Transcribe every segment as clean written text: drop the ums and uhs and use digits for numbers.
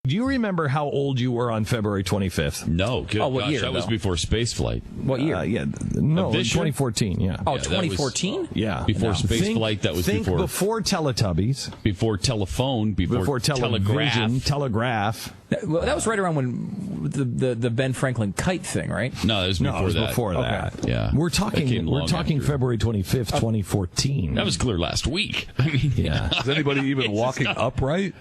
do you remember how old you were on February 25th? No. Good what gosh, year, that was though? before spaceflight. What year? 2014, yeah. Oh, Yeah, 2014? Yeah. Before spaceflight, that was before Teletubbies. Before telephone, before television, telegraph. Telegraph. That was right around when the Ben Franklin kite thing, right? No, it was before that. Before that. Okay. Yeah. We're talking February 25th, 2014. That was clear last week. I mean, yeah. Is anybody even walking upright?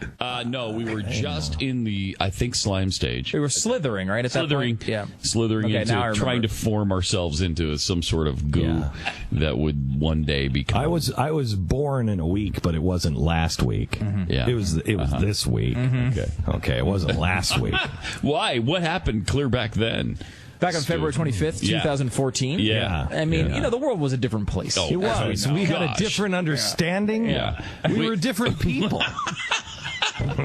No, we were just in the, I think, slime stage. We were slithering, right? At that point? Yeah. Slithering Okay, now I into remember. trying to form ourselves into some sort of goo that would one day become. I was born in a week, but it wasn't last week. Mm-hmm. Yeah. It was this week. Mm-hmm. Okay, it wasn't last week. Why? What happened clear back then? Back on February 25th, 2014? Yeah. I mean, the world was a different place. Oh, It was. Oh, we had a gosh. different understanding. Yeah. We were different people. That's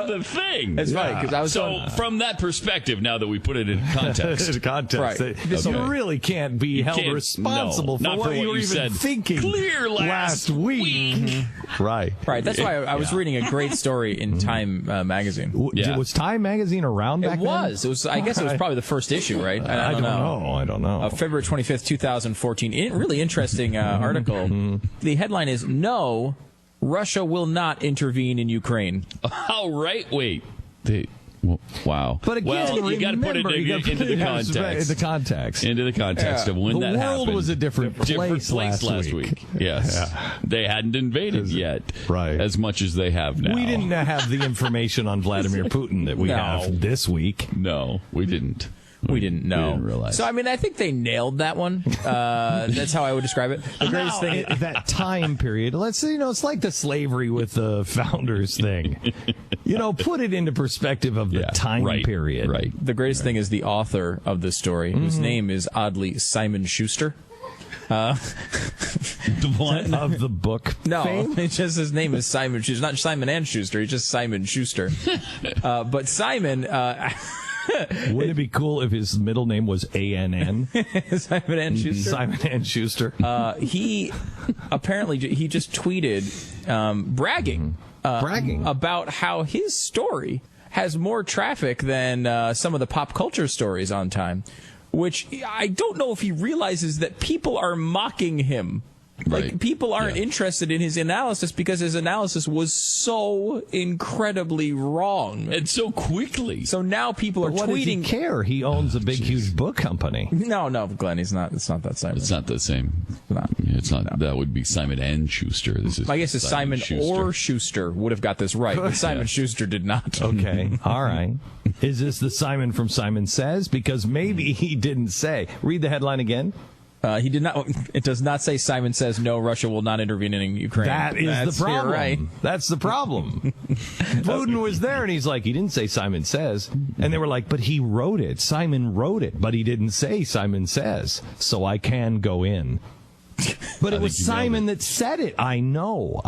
the thing. That's right, because I was from that perspective, now that we put it in context. Right. You really can't be held responsible for what you were even thinking clear last week. Mm-hmm. Right. Right. That's why I was reading a great story in Time magazine. Was Time magazine around back then? It was. I guess it was probably the first issue, right? I don't know. February 25th, 2014. Really interesting article. The headline is, "No, Russia will not intervene in Ukraine." Oh, right. Wait. Wow. But again, you got to put it into the context. Into the context of when that happened. The world was a different place last week. Yes. Yeah. They hadn't invaded yet. Right. As much as they have now. We didn't have the information on Vladimir Putin that we have this week. No, we didn't. We didn't know. We didn't realize. So, I mean, I think they nailed that one. That's how I would describe it. The greatest thing... that time period, let's say, it's like the slavery with the founders thing. Put it into perspective of the time period. Right. The greatest thing is the author of this story, whose name is, oddly, Simon Schuster. The one of the book fame? It's just his name is Simon Schuster. Not Simon and Schuster, he's just Simon Schuster. But Simon... Wouldn't it be cool if his middle name was A-N-N? Simon and Schuster? Simon and Schuster. He just tweeted bragging about how his story has more traffic than some of the pop culture stories on Time, which I don't know if he realizes that people are mocking him. Like, people aren't interested in his analysis because his analysis was so incredibly wrong. And so quickly. So now people are tweeting. What does he care? He owns a big, huge book company. No, Glenn, it's not that Simon. It's not the same. It's not. That would be Simon and Schuster. This is. I guess it's Simon Schuster. or Schuster would have got this right, but Simon Schuster did not. Okay. All right. Is this the Simon from Simon Says? Because maybe he didn't say. Read the headline again. He did not. It does not say Simon Says no, Russia will not intervene in Ukraine. That's the problem. Right. That's the problem. Putin was there, and he's like, he didn't say Simon Says. And they were like, but he wrote it. Simon wrote it, but he didn't say Simon Says. So I can go in. But it was Simon that said it. I know.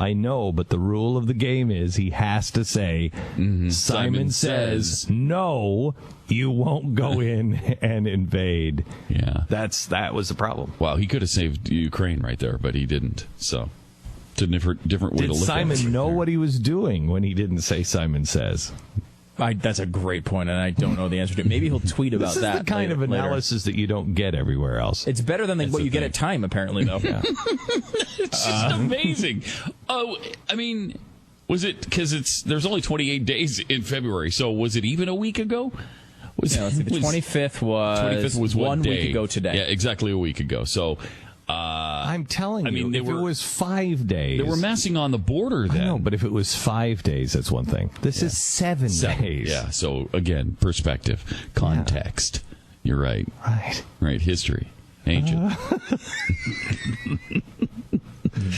But the rule of the game is he has to say, Simon says, no, you won't go in and invade. Yeah. That was the problem. Wow, he could have saved Ukraine right there, but he didn't. So it's a different way to look at it. Did Simon know what he was doing when he didn't say Simon Says? That's a great point, and I don't know the answer to it. Maybe he'll tweet about that. This is the kind of analysis that you don't get everywhere else. It's better than what you get at Time, apparently, though. It's just amazing. Oh, I mean, was it because there's only 28 days in February? So was it even a week ago? The 25th was 1 week ago today. Yeah, exactly a week ago. So. I'm telling you, if it was 5 days. They were massing on the border then. I know, but if it was 5 days, that's one thing. This is 7 days. Yeah, so again, perspective, context. You're right. Right, history. Ancient.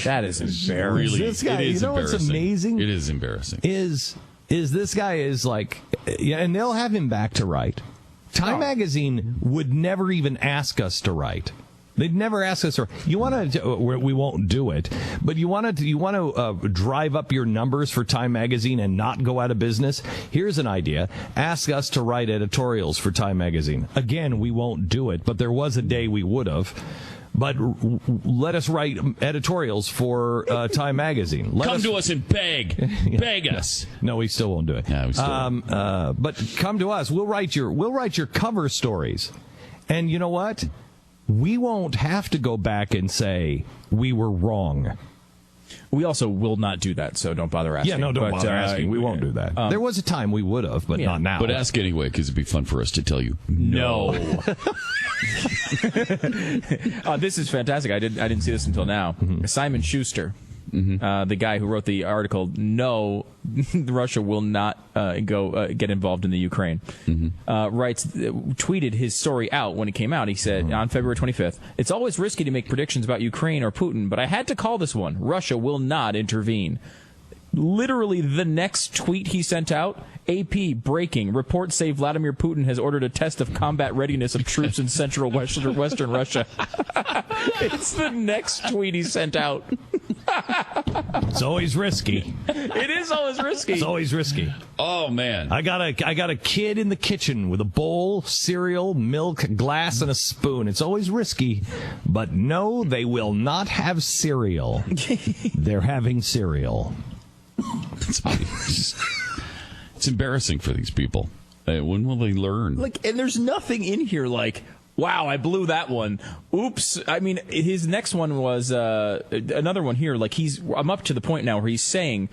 That is embarrassing. Really, this guy, it is what's amazing? It is embarrassing. Is this guy is like, and they'll have him back to write. Time magazine would never even ask us to write. They'd never ask us, we won't do it, but you want to drive up your numbers for Time Magazine and not go out of business? Here's an idea. Ask us to write editorials for Time Magazine. Again, we won't do it, but there was a day we would have. but let us write editorials for Time Magazine. Come to us and beg. Beg us. No, we still won't do it. Yeah, we still won't. But come to us. We'll write your cover stories. And you know what? We won't have to go back and say we were wrong. We also will not do that, so don't bother asking. Yeah, no, don't bother asking. We won't do that. There was a time we would have, but not now. But ask anyway, because it'd be fun for us to tell you no. This is fantastic. I didn't see this until now. Mm-hmm. Simon Schuster, the guy who wrote the article, "No, Russia will not get involved in the Ukraine," tweeted his story out when it came out. He said on February 25th, "It's always risky to make predictions about Ukraine or Putin, but I had to call this one. Russia will not intervene." Literally the next tweet he sent out, AP breaking. Reports say Vladimir Putin has ordered a test of combat readiness of troops in central western Russia. It's the next tweet he sent out. It's always risky. It is always risky. It's always risky. Oh, man. I got a kid in the kitchen with a bowl, cereal, milk, glass, and a spoon. It's always risky. But no, they will not have cereal. They're having cereal. It's embarrassing for these people. When will they learn? And there's nothing in here like, wow, I blew that one. Oops. I mean, his next one was another one here. I'm up to the point now where he's saying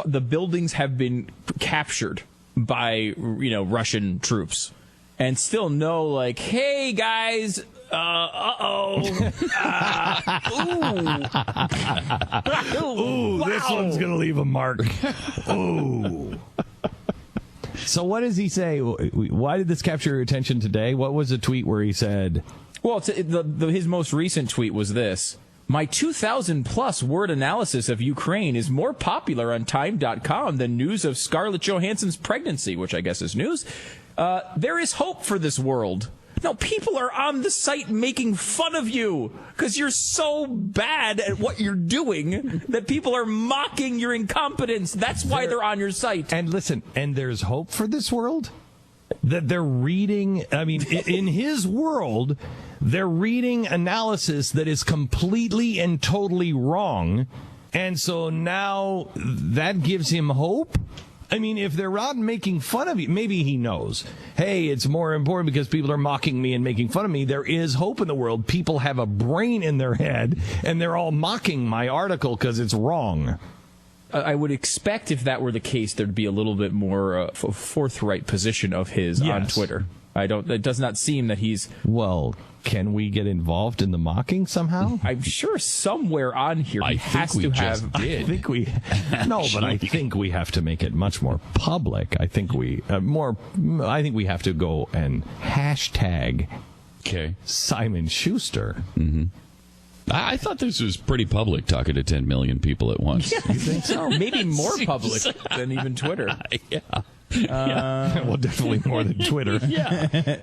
the buildings have been captured by Russian troops, and still no hey guys. Ooh, wow. This one's going to leave a mark. Ooh. So what does he say? Why did this capture your attention today? What was the tweet where he said... Well, his most recent tweet was this. My 2,000-plus word analysis of Ukraine is more popular on Time.com than news of Scarlett Johansson's pregnancy, which I guess is news. There is hope for this world. No, people are on the site making fun of you because you're so bad at what you're doing that people are mocking your incompetence. That's why they're on your site. And listen, and there's hope for this world? That they're reading, I mean, in his world, they're reading analysis that is completely and totally wrong. And so now that gives him hope? I mean, if they're not making fun of you, maybe he knows, hey, it's more important because people are mocking me and making fun of me. There is hope in the world. People have a brain in their head, and they're all mocking my article because it's wrong. I would expect if that were the case, there'd be a little bit more forthright position of his on Twitter. It does not seem that he's... Well, can we get involved in the mocking somehow? I'm sure somewhere on here he has to have... I think we... No, but I think we have to make it much more public. I think we have to go and hashtag Simon Schuster. Mm-hmm. I thought this was pretty public, talking to 10 million people at once. Yeah, you think so? Maybe more public than even Twitter. Yeah. Well, definitely more than Twitter. Yeah.